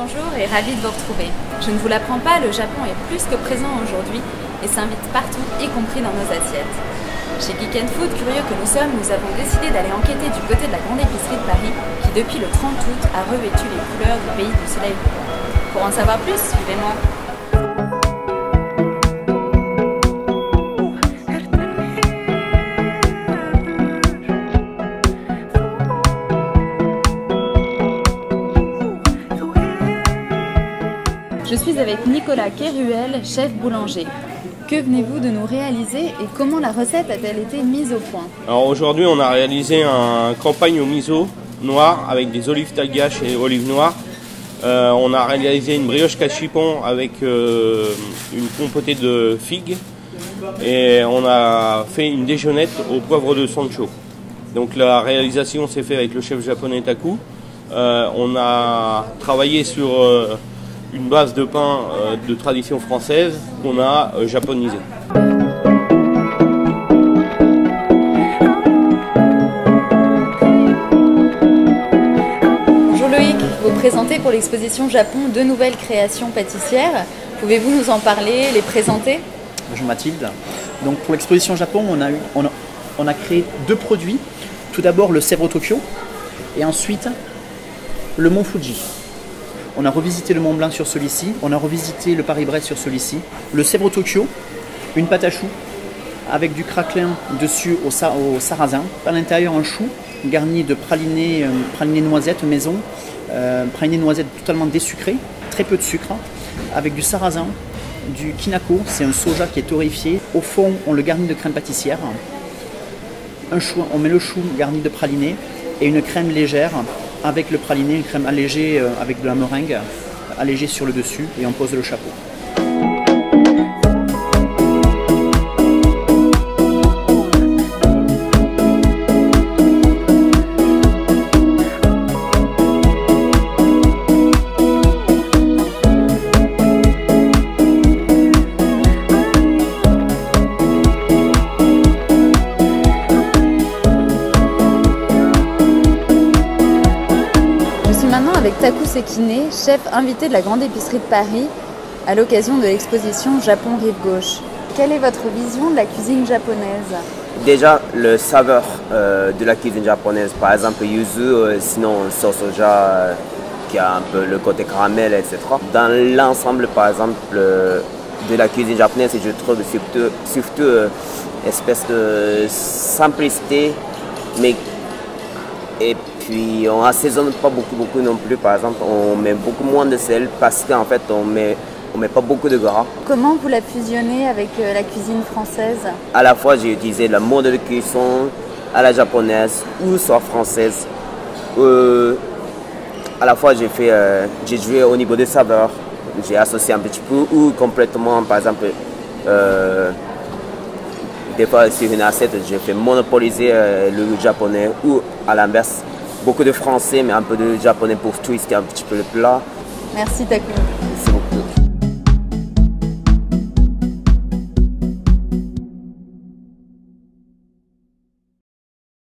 bonjour et ravie de vous retrouver. Je ne vous l'apprends pas, le Japon est plus que présent aujourd'hui et s'invite partout, y compris dans nos assiettes. Chez Geek & Food, curieux que nous sommes, nous avons décidé d'aller enquêter du côté de la grande épicerie de Paris qui, depuis le 30 août, a revêtu les couleurs du pays du soleil levant. Pour en savoir plus, suivez-moi. Je suis avec Nicolas Keruel, chef boulanger. Que venez-vous de nous réaliser et comment la recette a-t-elle été mise au point? Alors aujourd'hui, on a réalisé un campagne au miso noir avec des olives taggache et olives noires. On a réalisé une brioche cachipon avec une compotée de figues et on a fait une déjeunette au poivre de Sancho. Donc la réalisation s'est faite avec le chef japonais Taku. On a travaillé sur une base de pain de tradition française qu'on a japonisé. Bonjour Loïc, vous présentez pour l'exposition Japon deux nouvelles créations pâtissières. Pouvez-vous nous en parler, les présenter? Bonjour Mathilde. Donc pour l'exposition Japon, on a créé deux produits. Tout d'abord le Sèvres Tokyo et ensuite le Mont Fuji. On a revisité le Mont Blanc sur celui-ci, on a revisité le Paris-Brest sur celui-ci. Le Sèvres Tokyo, une pâte à choux avec du craquelin dessus au sarrasin. À l'intérieur un chou garni de praliné noisette maison, praliné noisette totalement désucré, très peu de sucre, avec du sarrasin, du kinako, c'est un soja qui est torréfié. Au fond, on le garnit de crème pâtissière. On met le chou garni de praliné et une crème légère avec le praliné, une crème allégée avec de la meringue allégée sur le dessus et on pose le chapeau. Maintenant avec Taku Sekine, chef invité de la grande épicerie de Paris à l'occasion de l'exposition Japon Rive Gauche. Quelle est votre vision de la cuisine japonaise? Déjà, le saveur de la cuisine japonaise, par exemple yuzu, sinon sauce soja qui a un peu le côté caramel, etc. Dans l'ensemble, par exemple, de la cuisine japonaise, je trouve surtout espèce de simplicité, mais et puis on assaisonne pas beaucoup non plus. Par exemple, on met beaucoup moins de sel parce qu'en fait on met pas beaucoup de gras. Comment vous la fusionnez avec la cuisine française? À la fois j'ai utilisé le mode de cuisson à la japonaise ou soit française. À la fois j'ai joué au niveau des saveurs, j'ai associé un petit peu ou complètement. Par exemple, des fois sur une assiette, j'ai fait monopoliser le japonais ou à l'inverse, beaucoup de français mais un peu de japonais pour twister un petit peu le plat. Merci Taku. Merci beaucoup.